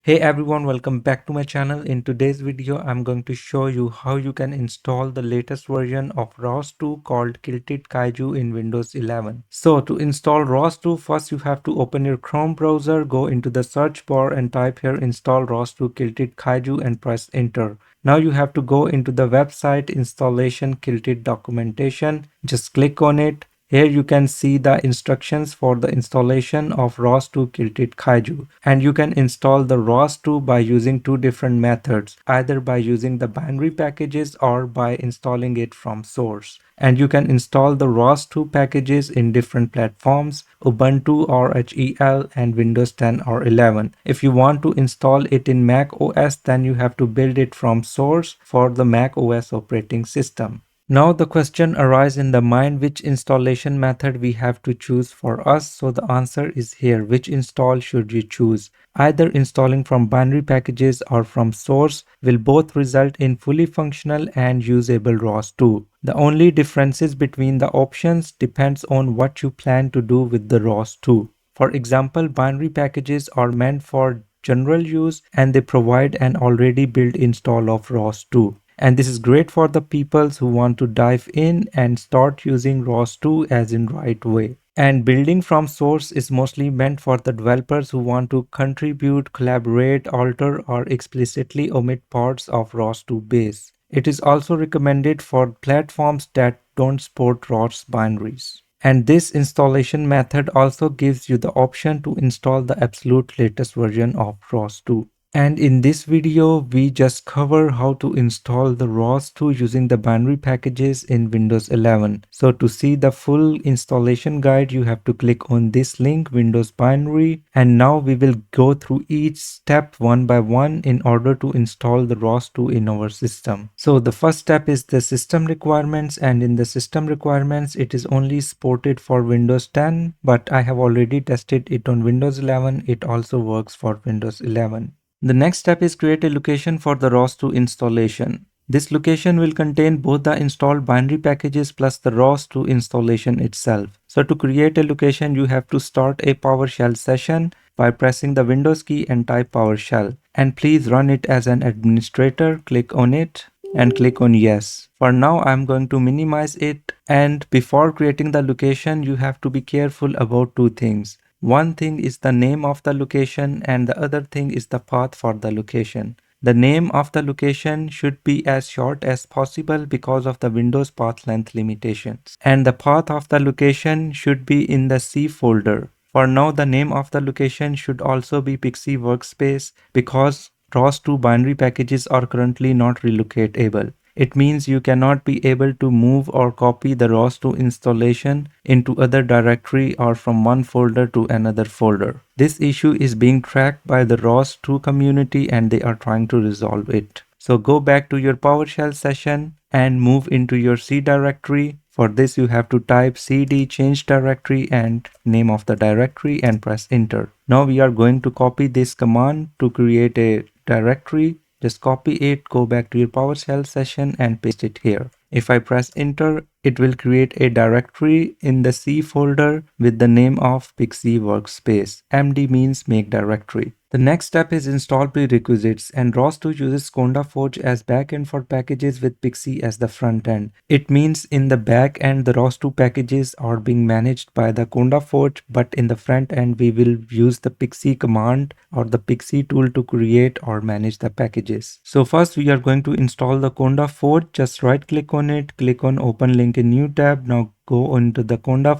Hey everyone, welcome back to my channel. In today's video, I'm going to show you how you can install the latest version of ROS 2 called Kilted Kaiju in Windows 11. So to install ROS 2, first you have to open your Chrome browser, go into the search bar and type here install ROS 2 Kilted Kaiju and press enter. Now you have to go into the website installation Kilted documentation. Just click on it. Here you can see the instructions for the installation of ROS 2 Kilted Kaiju, and you can install the ROS 2 by using two different methods, either by using the binary packages or by installing it from source. And you can install the ROS 2 packages in different platforms, Ubuntu or HEL and Windows 10 or 11. If you want to install it in Mac OS, then you have to build it from source for the Mac OS operating system. Now the question arises in the mind which installation method we have to choose for us. So the answer is here. Which install should you choose? Either installing from binary packages or from source will both result in fully functional and usable ROS 2. The only differences between the options depends on what you plan to do with the ROS 2. For example, binary packages are meant for general use and they provide an already built install of ROS 2. And this is great for the peoples who want to dive in and start using ROS 2 as in right way. And building from source is mostly meant for the developers who want to contribute, collaborate, alter or explicitly omit parts of ROS 2 base. It is also recommended for platforms that don't support ROS binaries. And this installation method also gives you the option to install the absolute latest version of ROS 2. And in this video, we just cover how to install the ROS 2 using the binary packages in Windows 11. So to see the full installation guide, you have to click on this link, Windows Binary. And now we will go through each step one by one in order to install the ROS 2 in our system. So the first step is the system requirements, and in the system requirements, it is only supported for Windows 10, but I have already tested it on Windows 11. It also works for Windows 11. The next step is create a location for the ROS 2 installation. This location will contain both the installed binary packages plus the ROS 2 installation itself. So to create a location, you have to start a PowerShell session by pressing the Windows key and type PowerShell. And please run it as an administrator. Click on it and click on yes. For now, I'm going to minimize it. And before creating the location, you have to be careful about two things. One thing is the name of the location and the other thing is the path for the location. The name of the location should be as short as possible because of the Windows path length limitations. And the path of the location should be in the C folder. For now, the name of the location should also be Pixi workspace because ROS 2 binary packages are currently not relocatable. It means you cannot be able to move or copy the ROS 2 installation into other directory or from one folder to another folder. This issue is being tracked by the ROS 2 community and they are trying to resolve it. So go back to your PowerShell session and move into your C directory. For this you have to type cd change directory and name of the directory and press enter. Now we are going to copy this command to create a directory. Just copy it, go back to your PowerShell session and paste it here. If I press enter, it will create a directory in the C folder with the name of Pixi workspace. MD means make directory. The next step is install prerequisites, and ROS 2 uses Conda as backend for packages with Pixi as the front end. It means in the back end the ROS 2 packages are being managed by the Conda, but in the front end we will use the Pixi command or the Pixi tool to create or manage the packages. So first we are going to install the Conda. Just right click on it, click on open link in new tab. Now go into the Conda,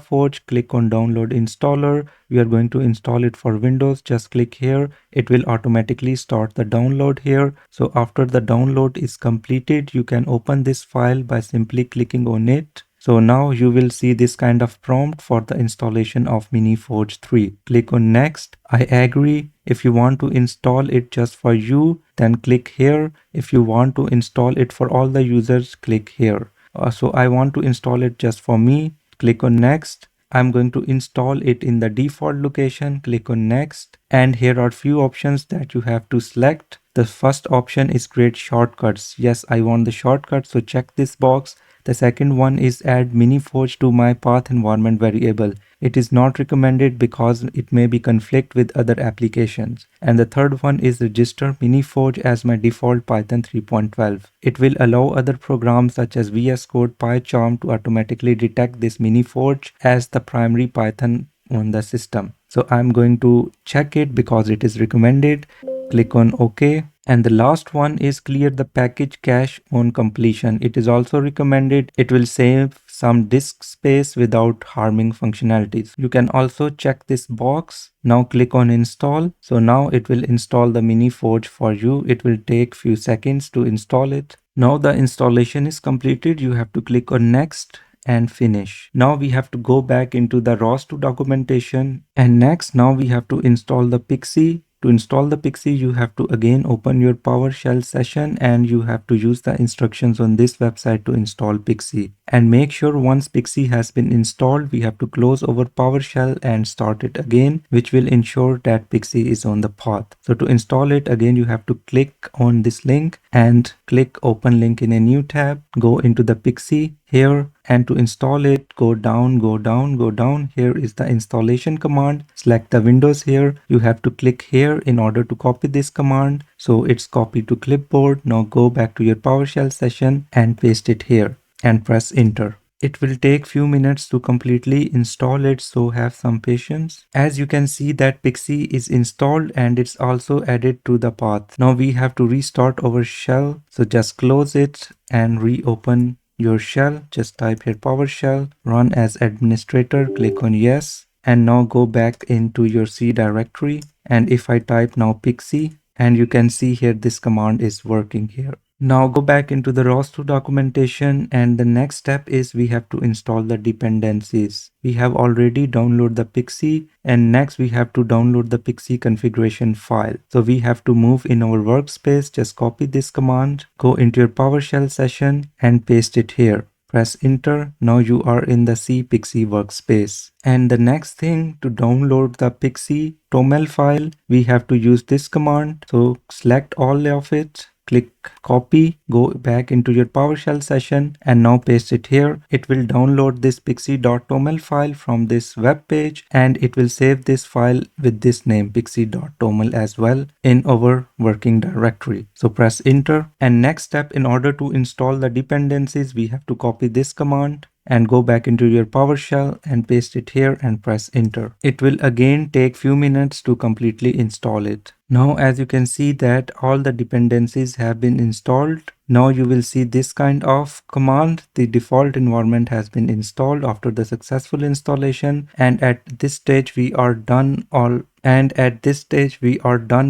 click on download installer. We are going to install it for Windows. Just click here. It will automatically start the download here. So after the download is completed, you can open this file by simply clicking on it. So now you will see this kind of prompt for the installation of Miniforge 3. Click on next. I agree. If you want to install it just for you, then click here. If you want to install it for all the users, click here. So I want to install it just for me. Click on next. I'm going to install it in the default location. Click on next. And here are few options that you have to select. The first option is create shortcuts. Yes, I want the shortcut, so check this box. The second one is add Miniforge to my path environment variable. It is not recommended because it may be conflict with other applications. And the third one is register Miniforge as my default Python 3.12. It will allow other programs such as VS Code, PyCharm to automatically detect this Miniforge as the primary Python on the system. So I'm going to check it because it is recommended. Click on OK. And the last one is clear the package cache on completion. It is also recommended. It will save some disk space without harming functionalities. You can also check this box. Now click on install. So now it will install the Miniforge for you. It will take few seconds to install it. Now the installation is completed. You have to click on next and finish. Now we have to go back into the ROS2 documentation, and next now we have to install the Pixi. To install the Pixi, you have to again open your PowerShell session and you have to use the instructions on this website to install Pixi. And make sure once Pixi has been installed, we have to close our PowerShell and start it again, which will ensure that Pixi is on the path. So to install it again, you have to click on this link and click open link in a new tab. Go into the Pixi here, and to install it, go down, go down, go down. Here is the installation command. Select the Windows here. You have to click here in order to copy this command. So it's copied to clipboard. Now go back to your PowerShell session and paste it here and press enter. It will take few minutes to completely install it, so have some patience. As you can see that Pixi is installed and it's also added to the path. Now we have to restart our shell. So just close it and reopen your shell. Just type here PowerShell, run as administrator, click on yes, and now go back into your C directory. And if I type now Pixi, and you can see here this command is working here. Now go back into the ROS2 documentation, and the next step is we have to install the dependencies. We have already downloaded the Pixi, and next we have to download the Pixi configuration file. So we have to move in our workspace. Just copy this command, go into your PowerShell session and paste it here. Press enter. Now you are in the C Pixi workspace. And the next thing, to download the Pixi toml file, we have to use this command. So select all of it, click copy, go back into your PowerShell session and now paste it here. It will download this pixi.toml file from this web page, and it will save this file with this name pixi.toml as well in our working directory. So press enter. And next step, in order to install the dependencies, we have to copy this command and go back into your PowerShell and paste it here and press enter. It will again take few minutes to completely install it. Now as you can see that all the dependencies have been installed. Now you will see this kind of command. The default environment has been installed after the successful installation, and at this stage we are done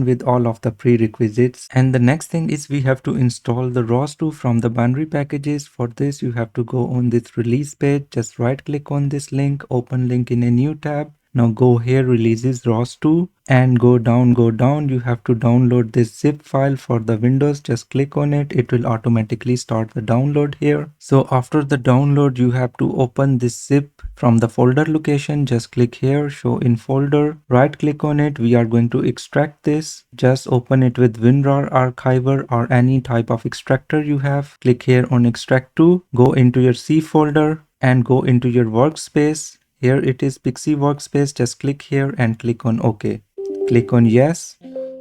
with all of the prerequisites. And the next thing is we have to install the ROS2 from the binary packages. For this you have to go on this release page, just right click on this link, open link in a new tab. Now go here, releases ROS2, and go down. You have to download this zip file for the Windows. Just click on it. It will automatically start the download here. So after the download, you have to open this zip from the folder location. Just click here, show in folder, right click on it. We are going to extract this. Just open it with WinRAR archiver or any type of extractor you have. Click here on extract to, go into your C folder and go into your workspace. Here it is Pixi workspace. Just click here and click on OK. Click on yes.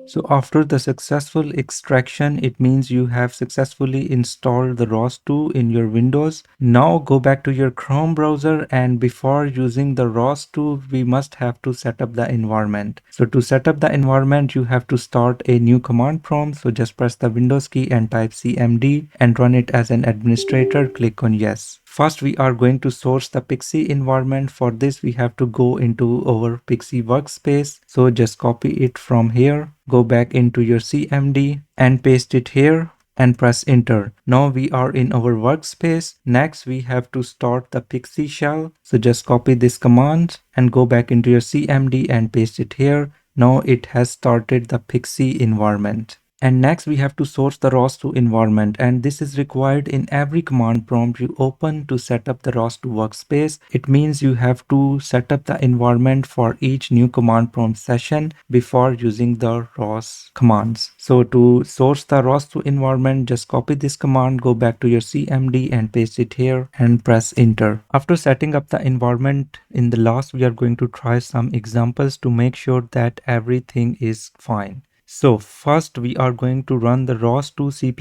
So after the successful extraction, it means you have successfully installed the ROS2 in your Windows. Now go back to your Chrome browser, and before using the ROS2, we must have to set up the environment. So to set up the environment, you have to start a new command prompt. So just press the Windows key and type cmd and run it as an administrator. Click on yes. First, we are going to source the Pixi environment. For this, we have to go into our Pixi workspace. So just copy it from here, go back into your CMD and paste it here and press enter. Now we are in our workspace. Next, we have to start the Pixi shell. So just copy this command and go back into your CMD and paste it here. Now it has started the Pixi environment. And next we have to source the ROS2 environment, and this is required in every command prompt you open to set up the ROS2 workspace. It means you have to set up the environment for each new command prompt session before using the ROS commands. So to source the ROS2 environment, just copy this command, go back to your CMD and paste it here and press enter. After setting up the environment, in the last we are going to try some examples to make sure that everything is fine. So first we are going to run the ROS2 C++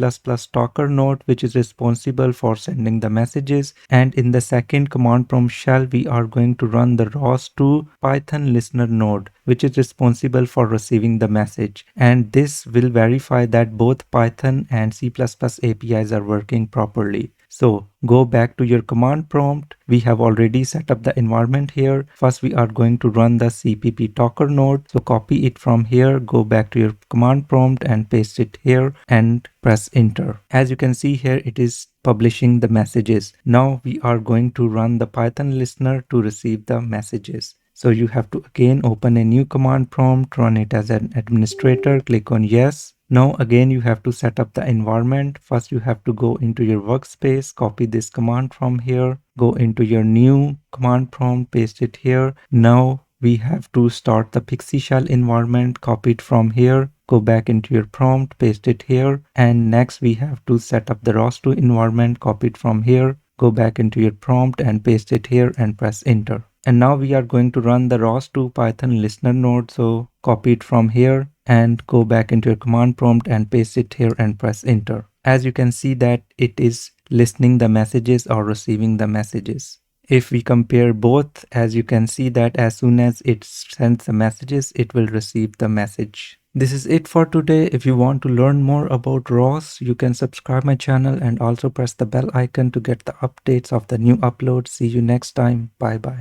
talker node, which is responsible for sending the messages, and in the second command prompt shell we are going to run the ROS2 Python listener node, which is responsible for receiving the message, and this will verify that both Python and C++ APIs are working properly. So go back to your command prompt. We have already set up the environment here. First we are going to run the CPP talker node. So copy it from here, go back to your command prompt and paste it here and press enter. As you can see here, it is publishing the messages. Now we are going to run the Python listener to receive the messages. So you have to again open a new command prompt, run it as an administrator, click on yes. Now again you have to set up the environment. First you have to go into your workspace, copy this command from here, go into your new command prompt, paste it here. Now we have to start the Pixi shell environment, copy it from here, go back into your prompt, paste it here, and next we have to set up the ROS2 environment, copy it from here, go back into your prompt and paste it here and press enter. And now we are going to run the ROS2 Python listener node. So copy it from here and go back into your command prompt and paste it here and press enter. As you can see that it is listening the messages or receiving the messages. If we compare both, as you can see that as soon as it sends the messages, it will receive the message. This is it for today. If you want to learn more about ROS, you can subscribe my channel and also press the bell icon to get the updates of the new uploads. See you next time. Bye bye.